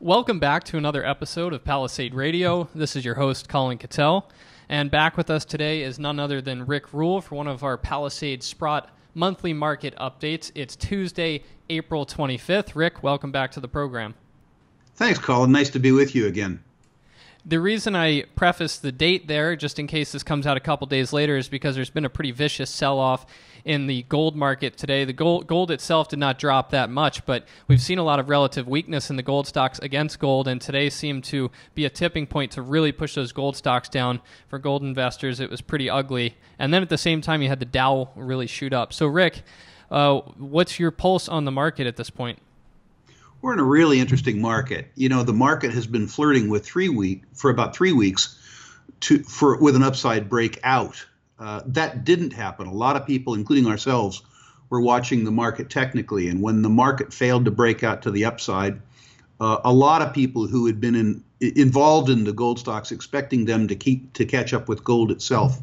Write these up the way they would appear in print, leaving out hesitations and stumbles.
Welcome back to another episode of Palisade Radio. This is your host, Colin Cattell. And back with us today is none other than Rick Rule for one of our Palisade Sprott monthly market updates. It's Tuesday, April 25th. Rick, welcome back to the program. Thanks, Colin. Nice to be with you again. The reason I prefaced the date there, just in case this comes out a couple days later, is because there's been a pretty vicious sell-off in the gold market today. The gold itself did not drop that much, but we've seen a lot of relative weakness in the gold stocks against gold, and today seemed to be a tipping point to really push those gold stocks down. For gold investors, it was pretty ugly. And then at the same time, you had the Dow really shoot up. So, Rick, what's your pulse on the market at this point? We're in a really interesting market. You know, the market has been flirting with for about 3 weeks with an upside breakout. That didn't happen. A lot of people, including ourselves, were watching the market technically, and when the market failed to break out to the upside, a lot of people who had been involved in the gold stocks, expecting them to catch up with gold itself,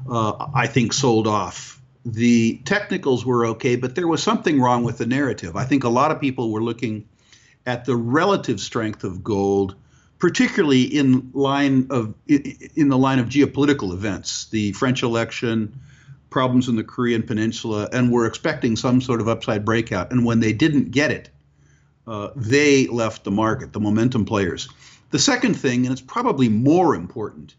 I think sold off. The technicals were okay, but there was something wrong with the narrative. I think a lot of people were looking at the relative strength of gold, particularly in the line of geopolitical events, the French election, problems in the Korean Peninsula, and were expecting some sort of upside breakout. And when they didn't get it, they left the market, the momentum players. The second thing, and it's probably more important,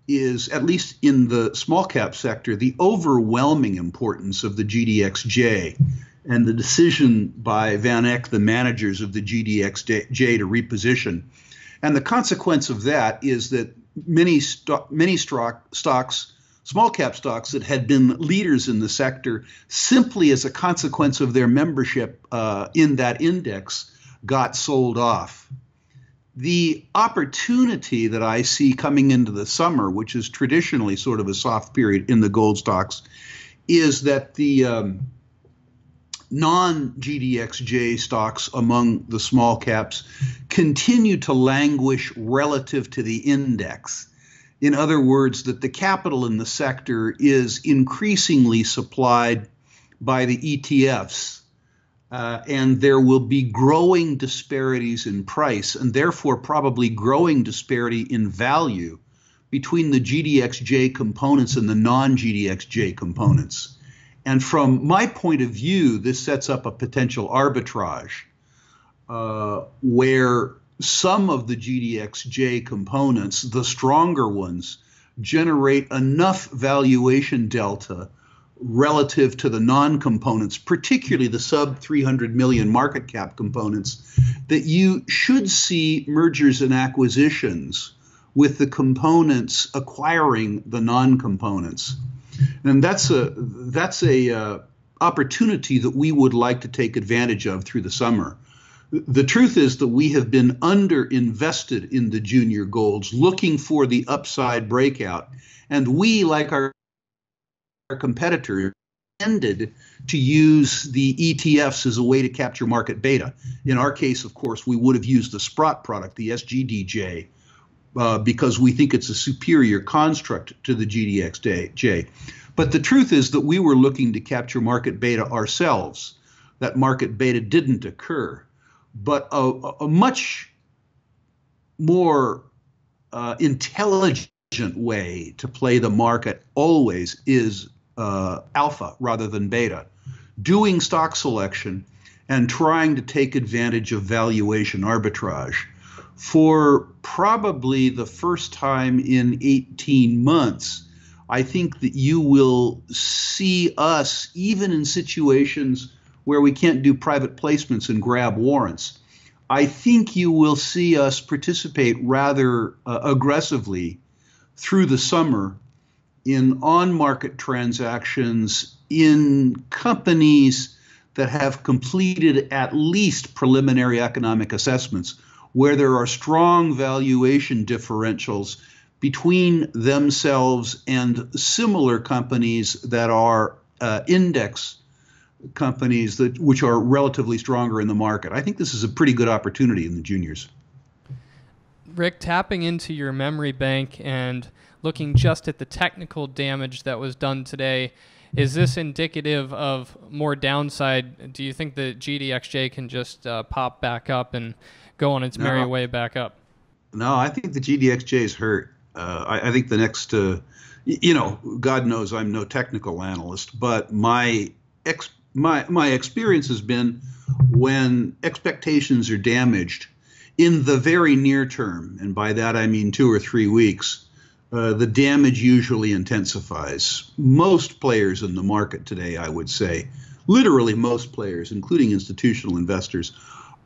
is, at least in the small cap sector, the overwhelming importance of the GDXJ and the decision by Van Eck, the managers of the GDXJ, to reposition. And the consequence of that is that many stocks, small cap stocks that had been leaders in the sector, simply as a consequence of their membership in that index, got sold off. The opportunity that I see coming into the summer, which is traditionally sort of a soft period in the gold stocks, is that the non-GDXJ stocks among the small caps continue to languish relative to the index. In other words, that the capital in the sector is increasingly supplied by the ETFs, and there will be growing disparities in price, and therefore probably growing disparity in value between the GDXJ components and the non-GDXJ components. And from my point of view, this sets up a potential arbitrage where some of the GDXJ components, the stronger ones, generate enough valuation delta relative to the non-components, particularly the sub 300 million market cap components, that you should see mergers and acquisitions with the components acquiring the non-components. And that's a opportunity that we would like to take advantage of through the summer. The truth is that we have been underinvested in the junior golds, looking for the upside breakout. And we, like our competitors, tended to use the ETFs as a way to capture market beta. In our case, of course, we would have used the Sprott product, the SGDJ, because we think it's a superior construct to the GDXJ. But the truth is that we were looking to capture market beta ourselves. That market beta didn't occur. But a much more intelligent way to play the market always is alpha rather than beta. Doing stock selection and trying to take advantage of valuation arbitrage. For probably the first time in 18 months, I think that you will see us, even in situations where we can't do private placements and grab warrants, I think you will see us participate rather aggressively through the summer in on-market transactions in companies that have completed at least preliminary economic assessments, where there are strong valuation differentials between themselves and similar companies that are index companies which are relatively stronger in the market. I think this is a pretty good opportunity in the juniors. Rick, tapping into your memory bank and looking just at the technical damage that was done today, Is this indicative of more downside? Do you think the GDXJ can just pop back up and go on its merry way back up? No, I think the GDXJ is hurt. I think the next, God knows I'm no technical analyst, but my experience has been when expectations are damaged in the very near term, and by that I mean 2 or 3 weeks, the damage usually intensifies. Most players in the market today, I would say, literally most players, including institutional investors,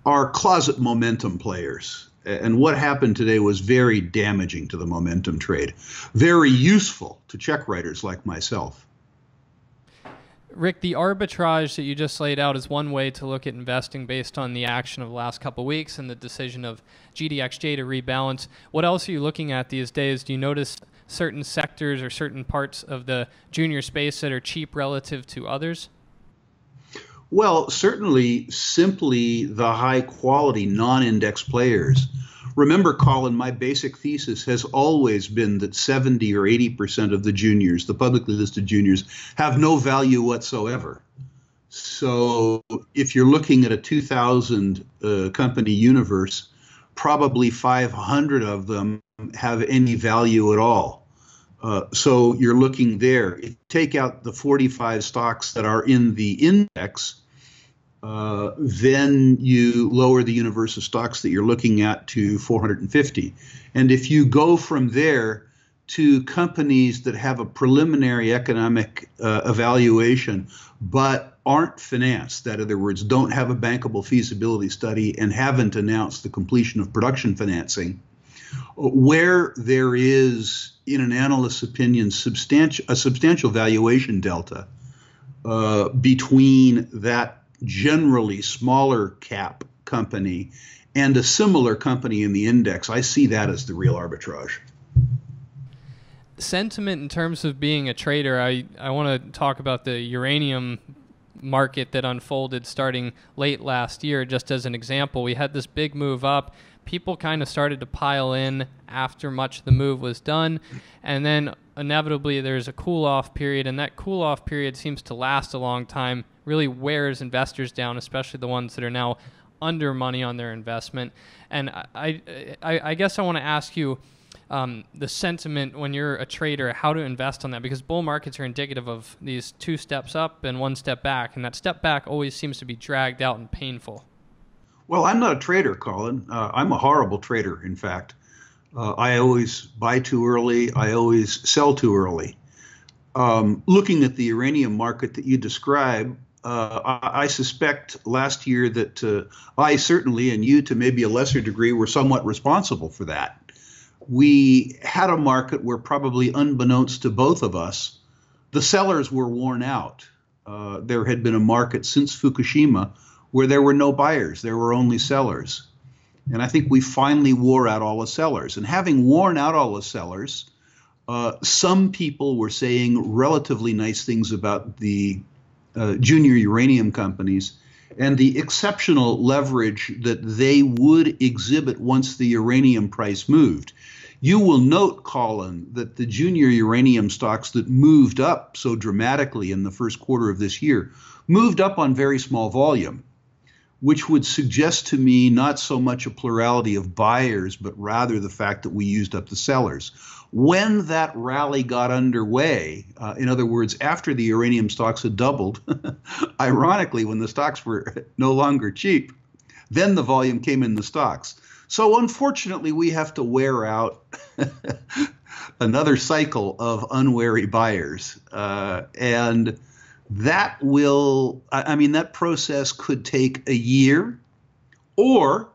are closet momentum players. And what happened today was very damaging to the momentum trade, very useful to check writers like myself. Rick, the arbitrage that you just laid out is one way to look at investing based on the action of the last couple of weeks and the decision of GDXJ to rebalance. What else are you looking at these days? Do you notice certain sectors or certain parts of the junior space that are cheap relative to others? Well, certainly simply the high quality non-index players. Remember, Colin, my basic thesis has always been that 70 or 80% of the juniors, the publicly listed juniors, have no value whatsoever. So if you're looking at a 2,000 company universe, probably 500 of them have any value at all. So you're looking there. If you take out the 45 stocks that are in the index, then you lower the universe of stocks that you're looking at to 450. And if you go from there to companies that have a preliminary economic evaluation but aren't financed, that in other words, don't have a bankable feasibility study and haven't announced the completion of production financing, where there is, in an analyst's opinion, a substantial valuation delta between that generally smaller cap company and a similar company in the index, I see that as the real arbitrage. Sentiment in terms of being a trader, I want to talk about the uranium market that unfolded starting late last year. Just as an example, we had this big move up. People kind of started to pile in after much of the move was done, and then inevitably there's a cool-off period, and that cool-off period seems to last a long time, really wears investors down, especially the ones that are now under money on their investment. And I guess I want to ask you the sentiment when you're a trader, how to invest on that, because bull markets are indicative of these 2 steps up and 1 step back, and that step back always seems to be dragged out and painful. Well, I'm not a trader, Colin. I'm a horrible trader, in fact. I always buy too early. I always sell too early. Looking at the uranium market that you describe, I suspect last year that I certainly, and you to maybe a lesser degree, were somewhat responsible for that. We had a market where, probably unbeknownst to both of us, the sellers were worn out. There had been a market since Fukushima where there were no buyers, there were only sellers. And I think we finally wore out all the sellers. And having worn out all the sellers, some people were saying relatively nice things about the junior uranium companies and the exceptional leverage that they would exhibit once the uranium price moved. You will note, Colin, that the junior uranium stocks that moved up so dramatically in the first quarter of this year moved up on very small volume, which would suggest to me not so much a plurality of buyers, but rather the fact that we used up the sellers. When that rally got underway, in other words, after the uranium stocks had doubled, ironically, when the stocks were no longer cheap, then the volume came in the stocks. So unfortunately, we have to wear out another cycle of unwary buyers. And that will, that process could take a year, or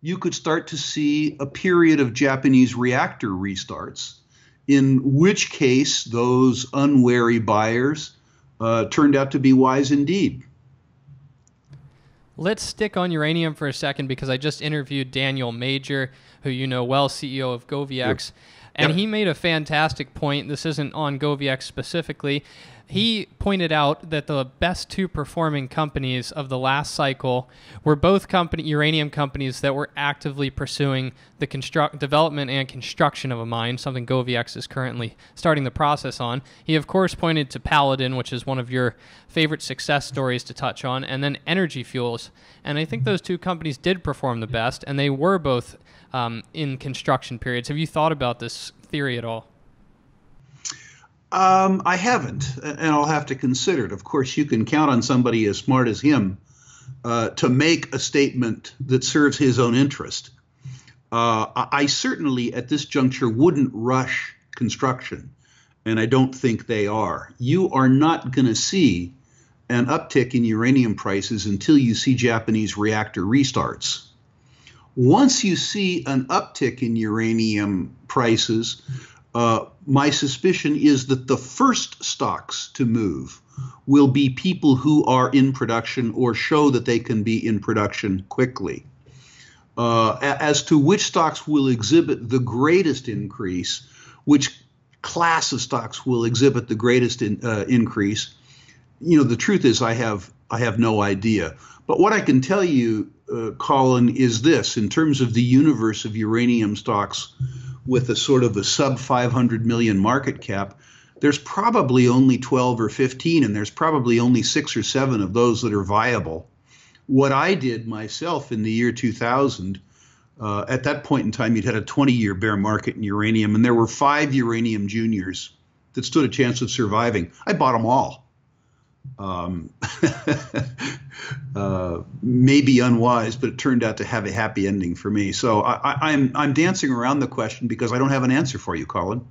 you could start to see a period of Japanese reactor restarts, in which case those unwary buyers turned out to be wise indeed. Let's stick on uranium for a second, because I just interviewed Daniel Major, who you know well, CEO of GoviX. And he made a fantastic point. This isn't on GoVX specifically. He pointed out that the best two performing companies of the last cycle were both uranium companies that were actively pursuing the development and construction of a mine, something GoVX is currently starting the process on. He, of course, pointed to Paladin, which is one of your favorite success stories to touch on, and then Energy Fuels. And I think those two companies did perform the best, and they were both in construction periods. Have you thought about this theory at all? I haven't, and I'll have to consider it. Of course, you can count on somebody as smart as him to make a statement that serves his own interest. I certainly, at this juncture, wouldn't rush construction, and I don't think they are. You are not going to see an uptick in uranium prices until you see Japanese reactor restarts. Once you see an uptick in uranium prices, my suspicion is that the first stocks to move will be people who are in production or show that they can be in production quickly. As to which stocks will exhibit the greatest increase, which class of stocks will exhibit the greatest increase, the truth is I have no idea. But what I can tell you, Colin, is this: in terms of the universe of uranium stocks with a sort of a sub 500 million market cap, there's probably only 12 or 15, and there's probably only 6 or 7 of those that are viable. What I did myself in the year 2000, at that point in time, you'd had a 20-year bear market in uranium, and there were 5 uranium juniors that stood a chance of surviving. I bought them all. Maybe unwise, but it turned out to have a happy ending for me. So I'm dancing around the question because I don't have an answer for you, Colin.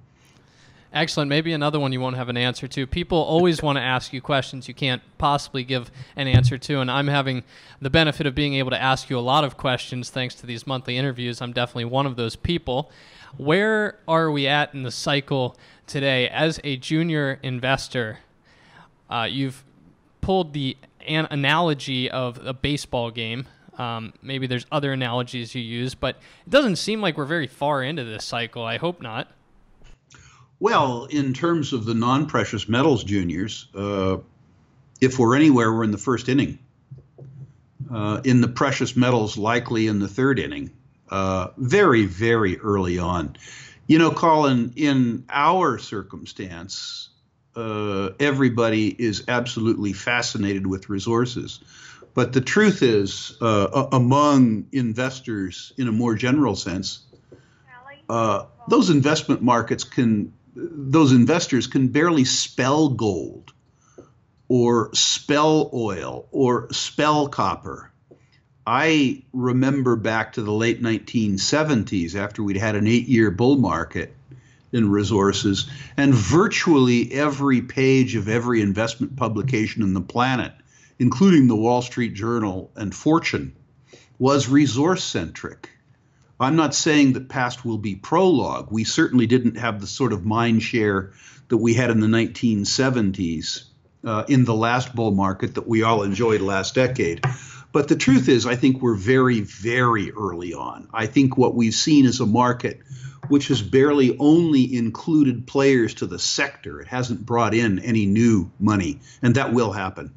Excellent. Maybe another one you won't have an answer to. People always want to ask you questions you can't possibly give an answer to, and I'm having the benefit of being able to ask you a lot of questions thanks to these monthly interviews. I'm definitely one of those people. Where are we at in the cycle today? As a junior investor, you've pulled the analogy of a baseball game. Maybe there's other analogies you use, but it doesn't seem like we're very far into this cycle. I hope not. Well, in terms of the non-precious metals juniors, if we're anywhere, we're in the first inning. In the precious metals, likely in the third inning. Very, very early on. Colin, in our circumstance, everybody is absolutely fascinated with resources. But the truth is, among investors in a more general sense, those investors can barely spell gold or spell oil or spell copper. I remember back to the late 1970s after we'd had an 8-year bull market in resources, and virtually every page of every investment publication on the planet, including the Wall Street Journal and Fortune, was resource-centric. I'm not saying that past will be prologue. We certainly didn't have the sort of mind share that we had in the 1970s in the last bull market that we all enjoyed last decade. But the truth is, I think we're very, very early on. I think what we've seen is a market which has barely only included players to the sector. It hasn't brought in any new money, and that will happen.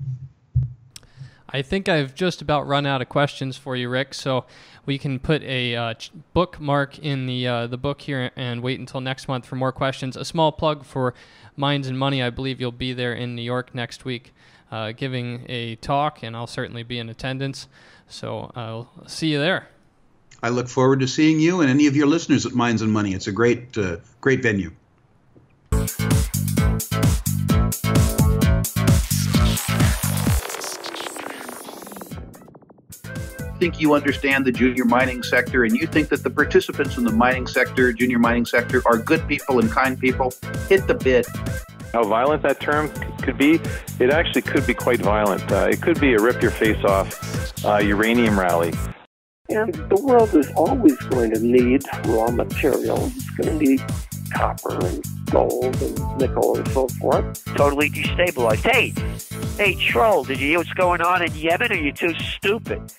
I think I've just about run out of questions for you, Rick, so we can put a bookmark in the book here and wait until next month for more questions. A small plug for Minds and Money. I believe you'll be there in New York next week giving a talk, and I'll certainly be in attendance, so I'll see you there. I look forward to seeing you and any of your listeners at Minds and Money. It's a great venue. Think you understand the junior mining sector, and you think that the participants in the mining sector, junior mining sector, are good people and kind people, hit the bid. How violent that term could be? It actually could be quite violent. It could be a rip-your-face-off uranium rally. And the world is always going to need raw materials. It's going to need copper and gold and nickel and so forth. Totally destabilized. Hey, troll, did you hear what's going on in Yemen? Or are you too stupid?